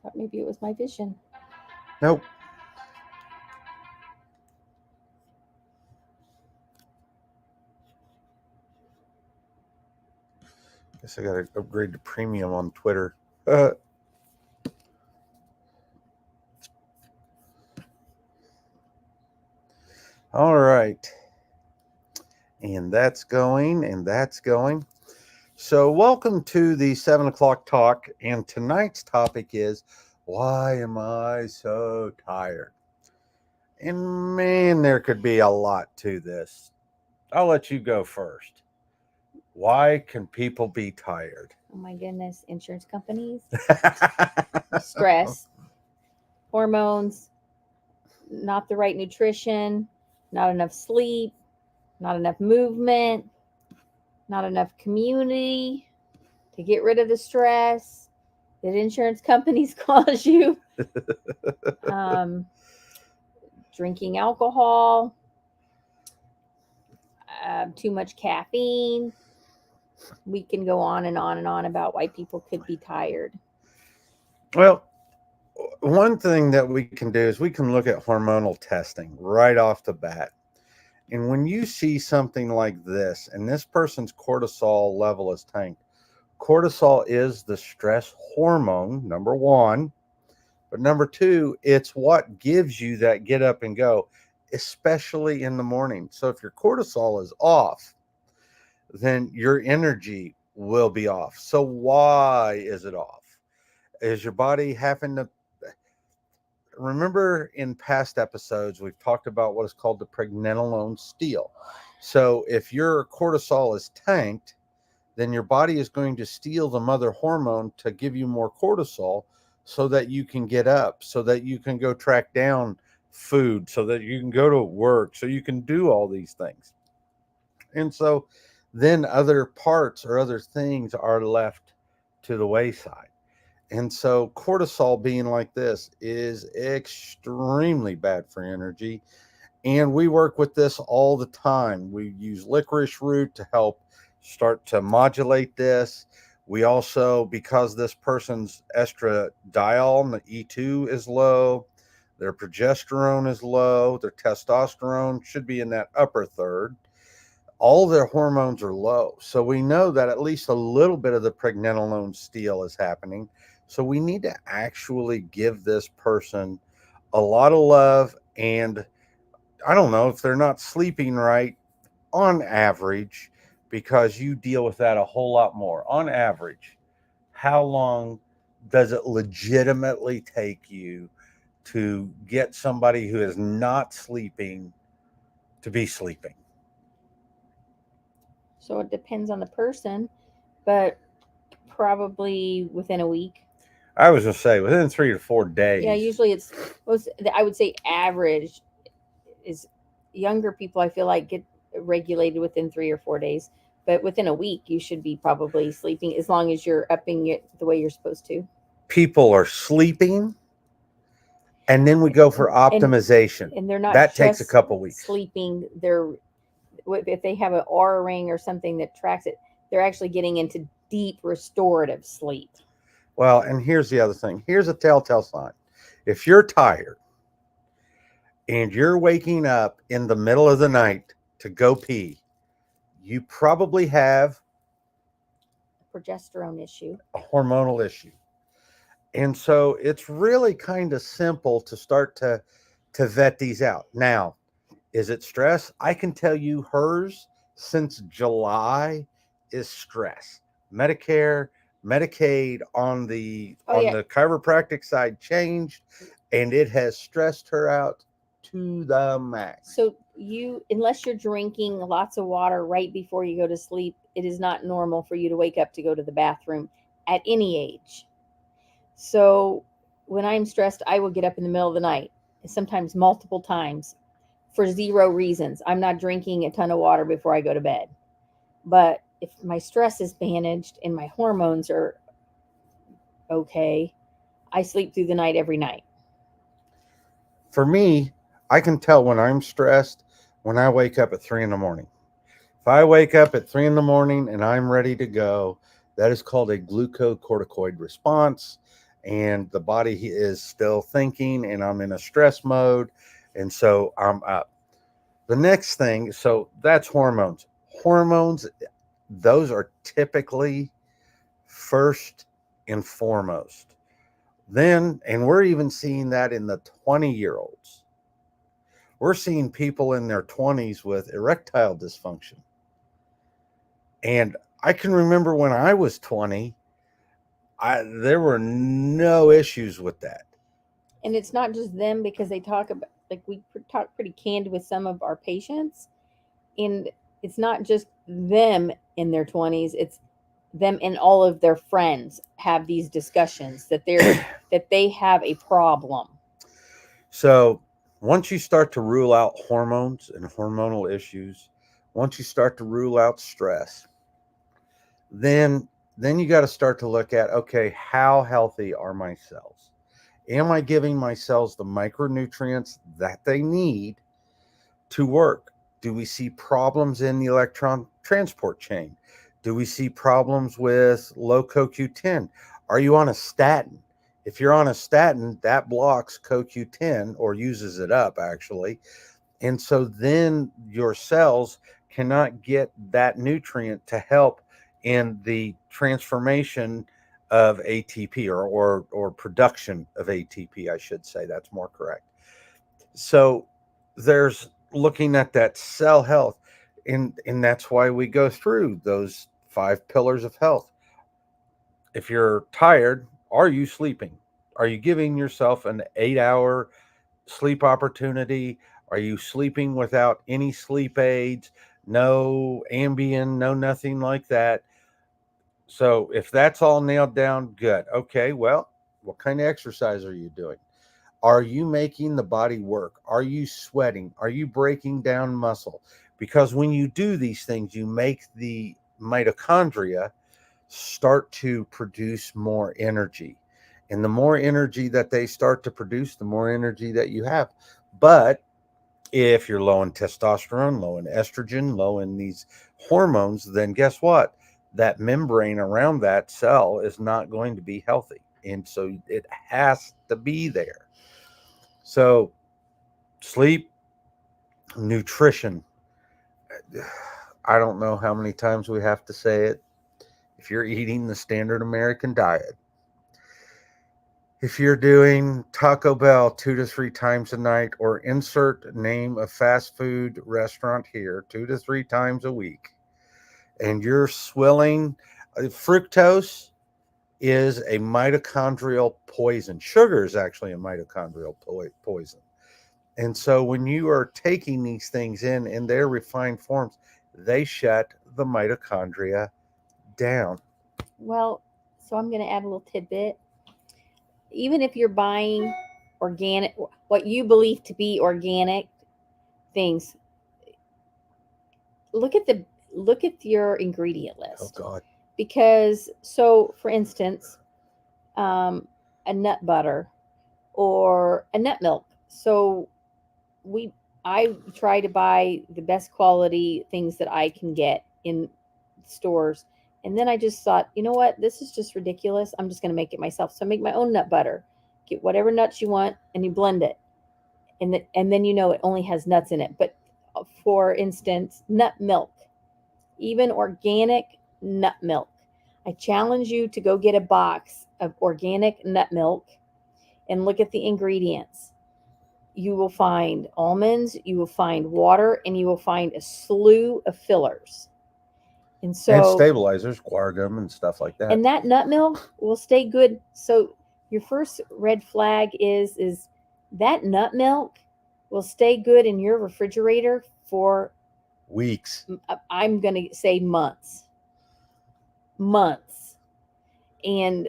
Thought maybe it was my vision. Nope. Guess I got to upgrade to premium on Twitter. All right. And that's going, and that's going. So, welcome to the 7 o'clock talk. And tonight's topic is, why am I so tired? And man, there could be a lot to this. I'll let you go first. Why can people be tired? Oh my goodness. Insurance companies, stress, hormones, not the right nutrition, not enough sleep, not enough movement, not enough community to get rid of the stress that insurance companies cause you. Um, Drinking alcohol, too much caffeine. We can go on and on and on about why people could be tired. Well, one thing that we can do is we can look at hormonal testing right off the bat. And when you see something like this, and this person's cortisol level is tanked, cortisol is the stress hormone, number one. But number two, it's what gives you that get up and go, especially in the morning. So if your cortisol is off, then your energy will be off. So why is it off? Is your body having to remember in past episodes, we've talked about what is called the pregnenolone steal. So if your cortisol is tanked, then your body is going to steal the mother hormone to give you more cortisol so that you can get up, so that you can go track down food, so that you can go to work, so you can do all these things. And so then other parts or other things are left to the wayside. And so cortisol being like this is extremely bad for energy. And we work with this all the time. We use licorice root to help start to modulate this. We also, because this person's estradiol, the E2 is low, their progesterone is low, their testosterone should be in that upper third. All their hormones are low. So we know that at least a little bit of the pregnenolone steal is happening. So we need to actually give this person a lot of love. And I don't know if they're not sleeping right on average, because you deal with that a whole lot more. On average, how long does it legitimately take you to get somebody who is not sleeping to be sleeping? So it depends on the person, but probably within a week. I was going to say within 3 to 4 days. Yeah, usually it's I would say average is younger people. I feel like get regulated within 3 or 4 days, but within a week you should be probably sleeping as long as you're upping it the way you're supposed to. People are sleeping, and then we go for optimization, and they're not that takes just a couple weeks. sleeping. They're if they have an aura ring or something that tracks it, they're actually getting into deep restorative sleep. Well, and here's the other thing. Here's a telltale sign. If you're tired and you're waking up in the middle of the night to go pee, you probably have a progesterone issue, a hormonal issue. And so it's really kind of simple to start to vet these out. Now, is it stress? I can tell you hers since July is stress. Medicare, Medicaid on the the chiropractic side changed, and it has stressed her out to the max. So you, unless you're drinking lots of water right before you go to sleep, it is not normal for you to wake up to go to the bathroom at any age. So when I'm stressed, I will get up in the middle of the night, sometimes multiple times, for zero reasons. I'm not drinking a ton of water before I go to bed. But if my stress is managed and my hormones are okay, I sleep through the night every night. For me, I can tell when I'm stressed when I wake up at 3 in the morning. If I wake up at 3 in the morning and I'm ready to go, that is called a glucocorticoid response. and the body is still thinking, and I'm in a stress mode, and so I'm up. The next thing, so that's hormones. Hormones, those are typically first and foremost. Then, and we're even seeing that in the 20-year-olds. We're seeing people in their 20s with erectile dysfunction. And I can remember when I was 20, there were no issues with that. And it's not just them, because they talk about, like, we talk pretty candid with some of our patients, and it's not just them in their 20s, it's them and all of their friends have these discussions that they have a problem. So once you start to rule out hormones and hormonal issues, once you start to rule out stress, then you got to start to look at, okay, how healthy are my cells? Am I giving my cells the micronutrients that they need to work? Do we see problems in the electron transport chain? Do we see problems with low CoQ10? Are you on a statin? If you're on a statin, that blocks CoQ10 or uses it up, actually. And so then your cells cannot get that nutrient to help in the transformation of ATP, or production of ATP, I should say. That's more correct. So there's looking at that cell health, and that's why we go through those 5 pillars of health. If you're tired, are you sleeping? Are you giving yourself an 8-hour sleep opportunity? Are you sleeping without any sleep aids? No Ambien, no nothing like that. So if that's all nailed down, good. Okay, well, what kind of exercise are you doing? Are you making the body work? Are you sweating? Are you breaking down muscle? Because when you do these things, you make the mitochondria start to produce more energy. And the more energy that they start to produce, the more energy that you have. But if you're low in testosterone, low in estrogen, low in these hormones, then guess what? That membrane around that cell is not going to be healthy. And so it has to be there. So, sleep, nutrition. I don't know how many times we have to say it. If you're eating the standard American diet, if you're doing Taco Bell 2 to 3 times a night, or insert name of fast food restaurant here 2 to 3 times a week, and you're swilling, fructose is a mitochondrial poison. Sugar is actually a mitochondrial poison. And so when you are taking these things in their refined forms, they shut the mitochondria down. Well, so I'm going to add a little tidbit. Even if you're buying organic, what you believe to be organic things, look at the look at your ingredient Oh list. God. Because, so for instance, a nut butter or a nut milk. So we I try to buy the best quality things that I can get in stores. And then I just thought, you know what? This is just ridiculous. I'm just going to make it myself. So I make my own nut butter. Get whatever nuts you want and you blend it. And then it only has nuts in it. But for instance, nut milk, even organic nut milk. I challenge you to go get a box of organic nut milk and look at the ingredients. You will find almonds, you will find water, and you will find a slew of fillers. And And so, stabilizers, guargum, and stuff like that. and that nut milk will stay good. So your first red flag is that nut milk will stay good in your refrigerator for, Weeks. I'm going to say months. Months. And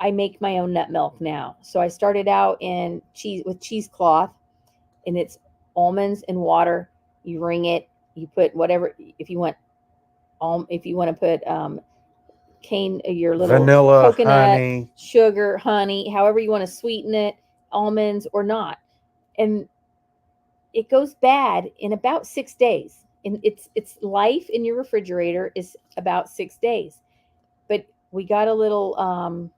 I make my own nut milk now. So I started out in cheesecloth, and it's almonds and water. You wring it. You put whatever, if you want. If you want to put cane, your little Vanilla, coconut, honey. sugar, honey, however you want to sweeten it, almonds or not, and it goes bad in about 6 days. And its life in your refrigerator is about 6 days. But we got a little.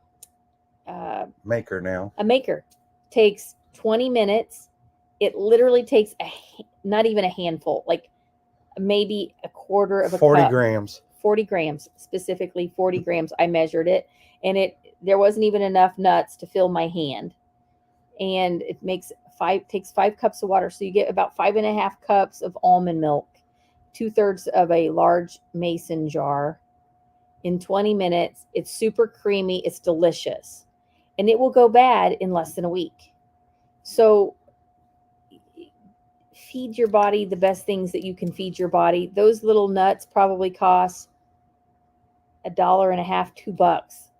maker now. A maker takes 20 minutes. It literally takes not even a handful, like maybe a quarter of a 40 cup. grams. 40 grams, specifically 40 grams. I measured it, and there wasn't even enough nuts to fill my hand. And it takes 5 cups of water. So you get about 5.5 cups of almond milk, 2/3 of a large mason jar in 20 minutes. It's super creamy. It's delicious. And it will go bad in less than a week. So feed your body the best things that you can feed your body. Those little nuts probably cost $1.50, $2,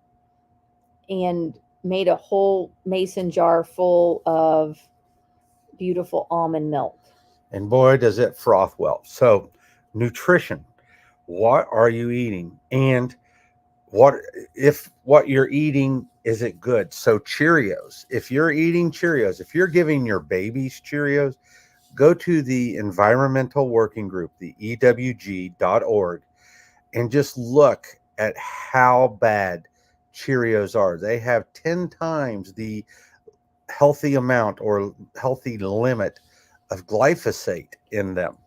and made a whole mason jar full of beautiful almond milk. And boy, does it froth well. So, nutrition. What are you eating? And what if what you're eating, is it good? So Cheerios, if you're eating Cheerios, if you're giving your babies Cheerios, go to the environmental working group, the ewg.org, and just look at how bad Cheerios are. They have 10 times the healthy amount or healthy limit of glyphosate in them,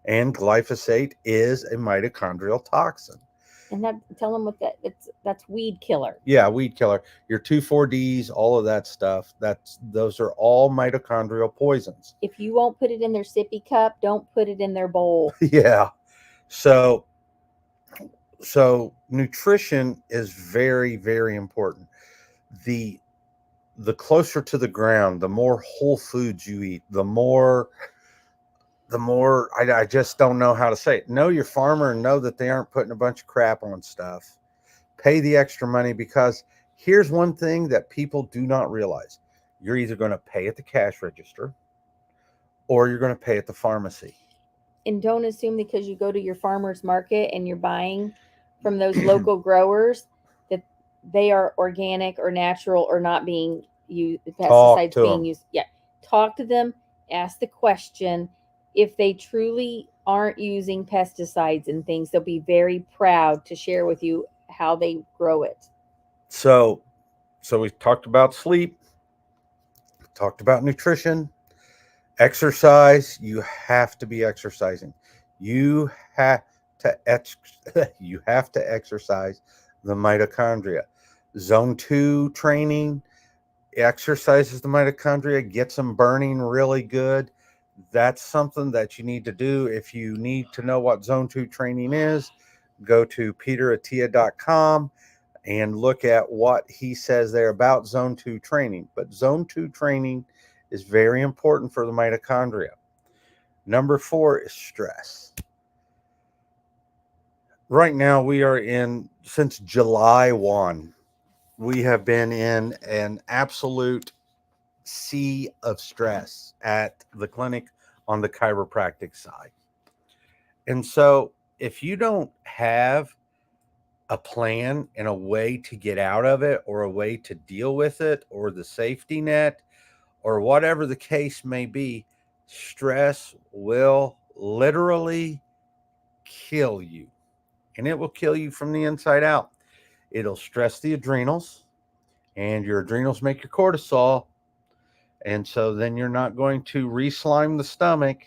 and glyphosate is a mitochondrial toxin. And tell them what that's weed killer. Yeah, weed killer. Your 2,4-Ds, all of that stuff. Those are all mitochondrial poisons. If you won't put it in their sippy cup, don't put it in their bowl. Yeah. So nutrition is very, very important. The closer to the ground, the more whole foods you eat, the more I just don't know how to say it. Know your farmer and know that they aren't putting a bunch of crap on stuff. Pay the extra money, because here's one thing that people do not realize. You're either going to pay at the cash register or you're going to pay at the pharmacy. And don't assume because you go to your farmer's market and you're buying from those local growers that they are organic or natural or not being used, pesticides being used. Yeah. Talk to them, ask the question. If they truly aren't using pesticides and things, they'll be very proud to share with you how they grow it. So we talked about sleep, talked about nutrition, exercise. You have to be exercising. You have to you have to exercise the mitochondria. Zone 2 training exercises the mitochondria, gets them burning really good. That's something that you need to do. If you need to know what zone 2 training is, go to peterattia.com and look at what he says there about zone 2 training. But zone 2 training is very important for the mitochondria. Number 4 is stress. Right now, we are since July 1, we have been in an absolute sea of stress at the clinic on the chiropractic side. And so if you don't have a plan and a way to get out of it, or a way to deal with it, or the safety net, or whatever the case may be, stress will literally kill you. And it will kill you from the inside out. It'll stress the adrenals, and your adrenals make your cortisol. And so then you're not going to re-slime the stomach.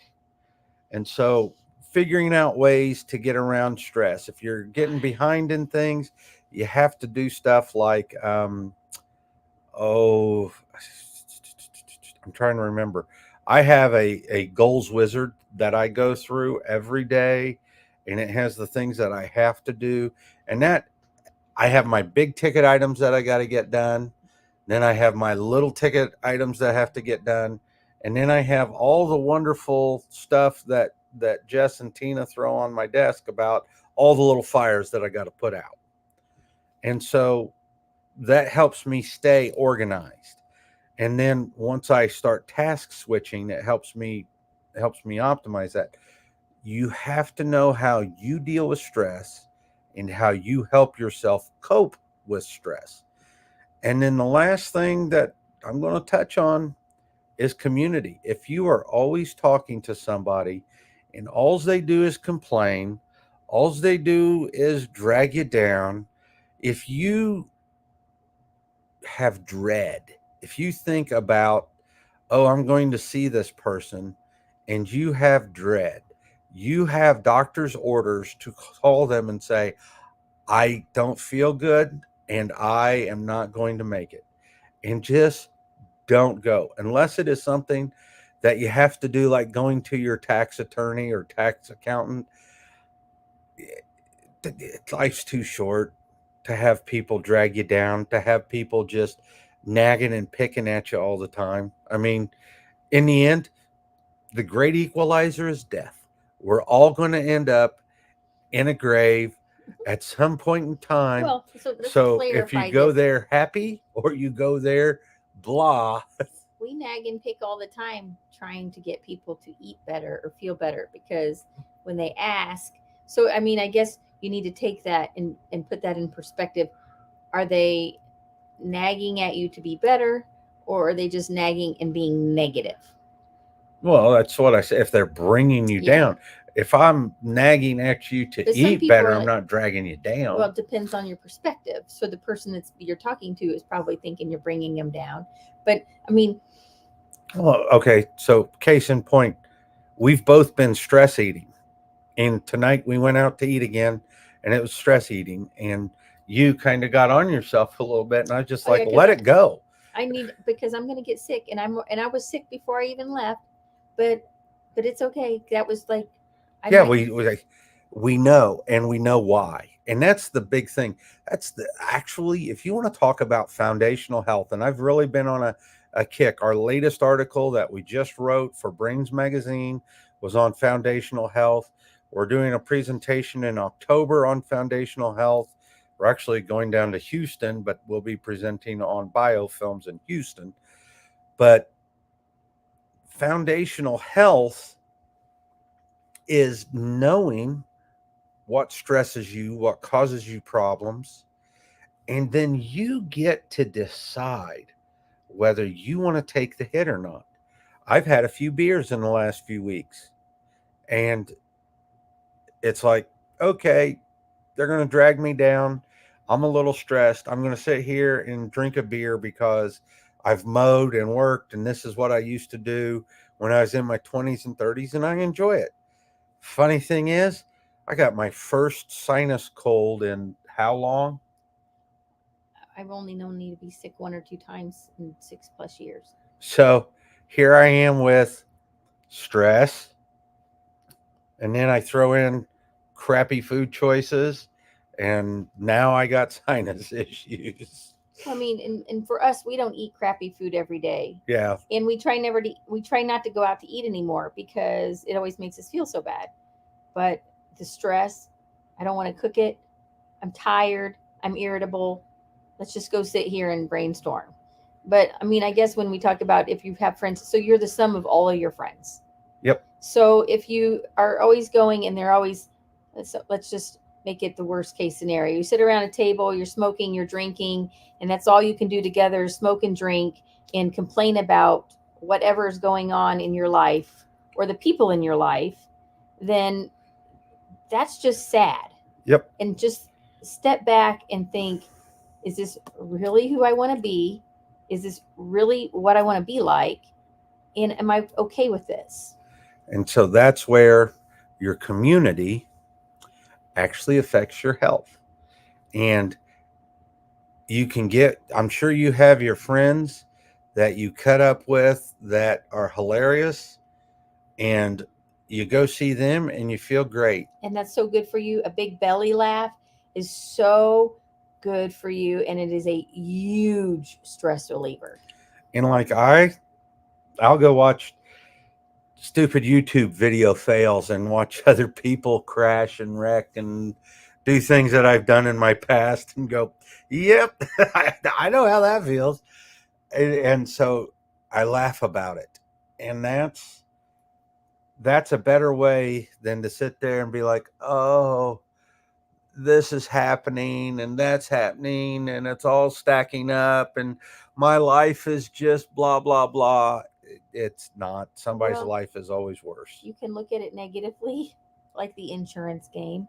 And so figuring out ways to get around stress. If you're getting behind in things, you have to do stuff like, I'm trying to remember. I have a goals wizard that I go through every day, and it has the things that I have to do. And that I have my big ticket items that I got to get done. Then I have my little ticket items that have to get done. And then I have all the wonderful stuff that Jess and Tina throw on my desk about all the little fires that I got to put out. And so that helps me stay organized. And then once I start task switching, it helps me optimize that. You have to know how you deal with stress and how you help yourself cope with stress. And then the last thing that I'm going to touch on is community. If you are always talking to somebody and all they do is complain, all they do is drag you down, if you have dread, if you think about, oh, I'm going to see this person, and you have dread, you have doctor's orders to call them and say, I don't feel good and I am not going to make it. And just don't go unless it is something that you have to do, like going to your tax attorney or tax accountant. Life's too short to have people drag you down, to have people just nagging and picking at you all the time. I mean, in the end, the great equalizer is death. We're all going to end up in a grave at some point in time. Well, so let's So if you clarify go this. there happy or you go there blah. We nag and pick all the time trying to get people to eat better or feel better, because when they ask, so I mean, I guess you need to take that and put that in perspective. Are they nagging at you to be better, or are they just nagging and being negative? Well, that's what I said. If they're bringing you Yeah. down, if I'm nagging at you to But some eat people better, are I'm like, not dragging you down. well, it depends on your perspective. So the person that's you're talking to is probably thinking you're bringing them down. But I mean, Well, okay. So, case in point, we've both been stress eating. And tonight we went out to eat again, and it was stress eating. And you kind of got on yourself a little bit. And I was just oh yeah, like, because let it go. I need, because I'm gonna get sick, and I was sick before I even left, but it's okay. That was like, I Yeah, might. we know, and we know why. And that's the big thing. That's the actually, if you want to talk about foundational health, and I've really been on a kick. Our latest article that we just wrote for Brains Magazine was on foundational health. We're doing a presentation in October on foundational health. We're actually going down to Houston, but we'll be presenting on biofilms in Houston. But foundational health is knowing what stresses you, what causes you problems, and then you get to decide whether you want to take the hit or not. I've had a few beers in the last few weeks, and it's like, okay, they're going to drag me down. I'm a little stressed. I'm going to sit here and drink a beer because I've mowed and worked, and this is what I used to do when I was in my 20s and 30s, and I enjoy it. Funny thing is, I got my first sinus cold in how long? I've only known you to be sick 1 or 2 times in 6+ years. So here I am with stress, and then I throw in crappy food choices, and now I got sinus issues. I mean, and for us, we don't eat crappy food every day, Yeah. and we try not to go out to eat anymore because it always makes us feel so bad. But the stress, I don't want to cook it. I'm tired. I'm irritable. Let's just go sit here and brainstorm. But I mean, I guess when we talk about if you have friends, so you're the sum of all of your friends. Yep. So if you are always going and they're always, let's just make it the worst case scenario. You sit around a table, you're smoking, you're drinking, and that's all you can do together is smoke and drink and complain about whatever is going on in your life or the people in your life, then that's just sad. Yep. And just step back and think, is this really who I want to be? Is this really what I want to be like? And am I okay with this? And so that's where your community actually affects your health. And you can get, I'm sure you have your friends that you cut up with that are hilarious, and you go see them and you feel great. And that's so good for you. A big belly laugh is so good for you, and it is a huge stress reliever. And like I'll go watch stupid YouTube video fails and watch other people crash and wreck and do things that I've done in my past and go, yep, I know how that feels. And so I laugh about it. And that's a better way than to sit there and be like, oh, this is happening and that's happening and it's all stacking up and my life is just blah blah blah. It's not. Somebody's Well, life is always worse. you can look at it negatively, like the insurance game,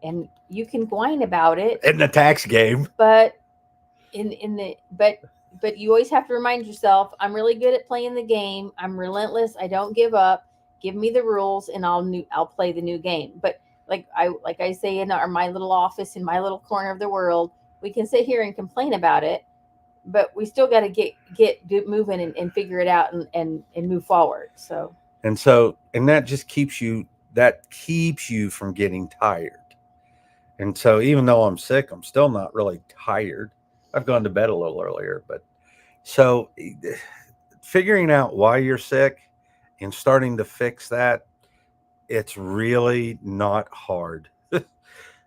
and you can whine about it, In the tax game. but in the but you always have to remind yourself, I'm really good at playing the game. I'm relentless. I don't give up. Give me the rules and I'll play the new game. But like I say in my little office in my little corner of the world, we can sit here and complain about it, but we still got to get moving and figure it out and move forward. So And that just keeps you from getting tired. And so even though I'm sick, I'm still not really tired. I've gone to bed a little earlier, but so figuring out why you're sick and starting to fix that, it's really not hard.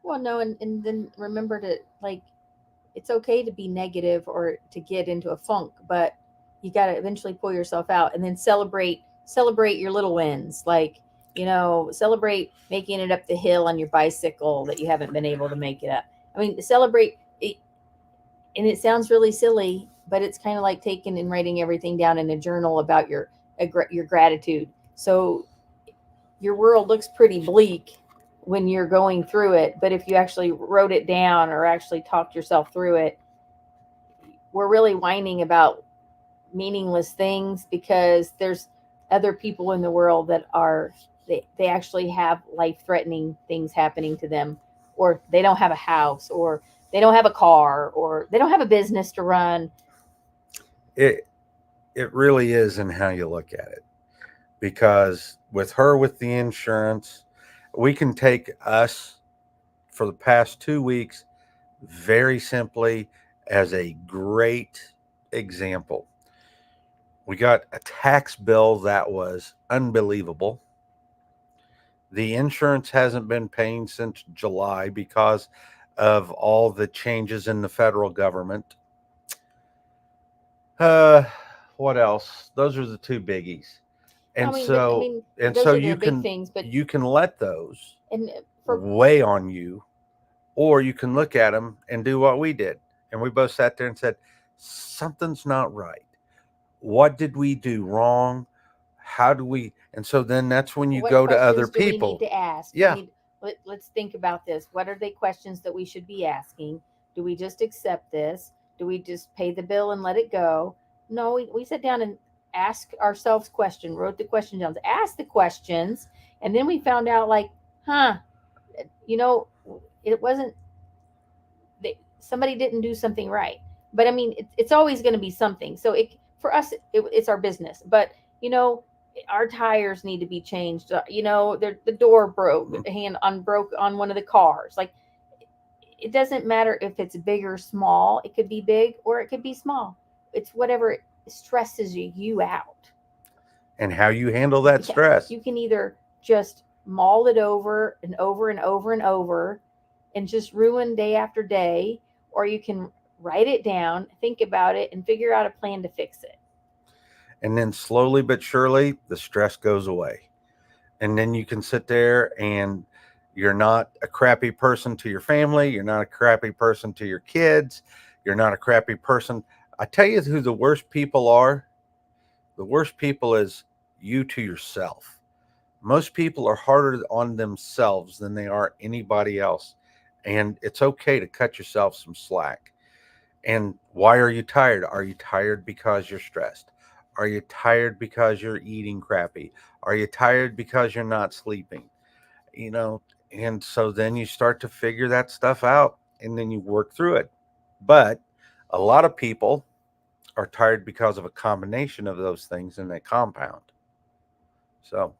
well, no, and then remember to like it's okay to be negative or to get into a funk, but you got to eventually pull yourself out and then celebrate your little wins. Like, celebrate making it up the hill on your bicycle that you haven't been able to make it up. I mean, celebrate it, and it sounds really silly, but it's kind of like taking and writing everything down in a journal about your gratitude. So your world looks pretty bleak when you're going through it, but if you actually wrote it down or actually talked yourself through it, we're really whining about meaningless things because there's other people in the world that they actually have life threatening things happening to them, or they don't have a house, or they don't have a car, or they don't have a business to run. It it really is in how you look at it. Because with her with the insurance, we can take us for the past 2 weeks very simply as a great example. We got a tax bill that was unbelievable. The insurance hasn't been paying since July because of all the changes in the federal government. Uh, what else? Those are the two biggies. I And mean, but I so mean, and those so are the big things. But you can let those and for weigh on you, or you can look at them and do what we did. And we both sat there and said, something's not right. What did we do wrong? How do we? And so then that's when you what go to other questions do we need people. to ask? Yeah. Let's think about this. What are the questions that we should be asking? Do we just accept this? Do we just pay the bill and let it go? No, we sat down and asked ourselves questions, wrote the question down, asked the questions, and then we found out like, huh, you know, it wasn't somebody didn't do something right. But I mean, it's always going to be something. So for us, it's our business. But you know, our tires need to be changed. The door broke on one of the cars. Like it doesn't matter if it's big or small. It could be big or it could be small. It's whatever stresses you out. And how you handle that Yeah, stress. you can either just maul it over and over and over and over and just ruin day after day, or you can write it down, think about it, and figure out a plan to fix it. And then slowly but surely, the stress goes away. And then you can sit there and you're not a crappy person to your family. You're not a crappy person to your kids. You're not a crappy person. I tell you who the worst people are. The worst people is you to yourself. Most people are harder on themselves than they are anybody else. And it's okay to cut yourself some slack. And why are you tired? Are you tired because you're stressed? Are you tired because you're eating crappy? Are you tired because you're not sleeping? You know, and so then you start to figure that stuff out and then you work through it. But a lot of people are tired because of a combination of those things in a compound. So,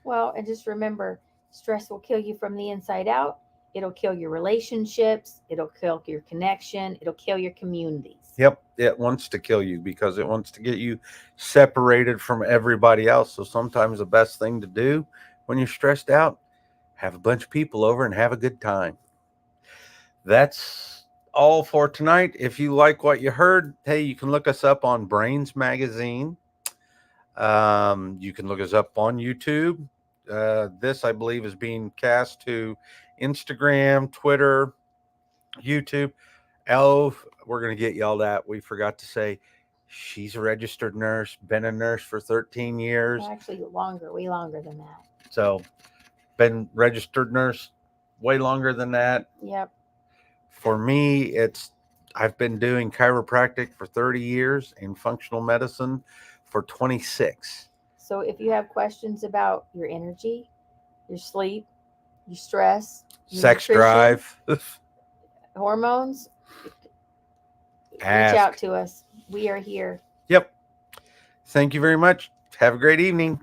Well, and just remember, stress will kill you from the inside out. It'll kill your relationships. It'll kill your connection. It'll kill your communities. yep, it wants to kill you because it wants to get you separated from everybody else. So sometimes the best thing to do when you're stressed out, have a bunch of people over and have a good time. That's all for tonight. If you like what you heard, hey, you can look us up on Brains Magazine. You can look us up on YouTube. This, I believe, is being cast to Instagram, Twitter, YouTube. Oh, we're going to get yelled at. We forgot to say she's a registered nurse, been a nurse for 13 years. Actually, longer, way longer than that. So, been registered nurse way longer than that. Yep. For me, it's I've been doing chiropractic for 30 years and functional medicine for 26. So if you have questions about your energy, your sleep, your stress, your Sex nutrition, drive. hormones, reach out Ask. to us. We are here. Yep. Thank you very much. Have a great evening.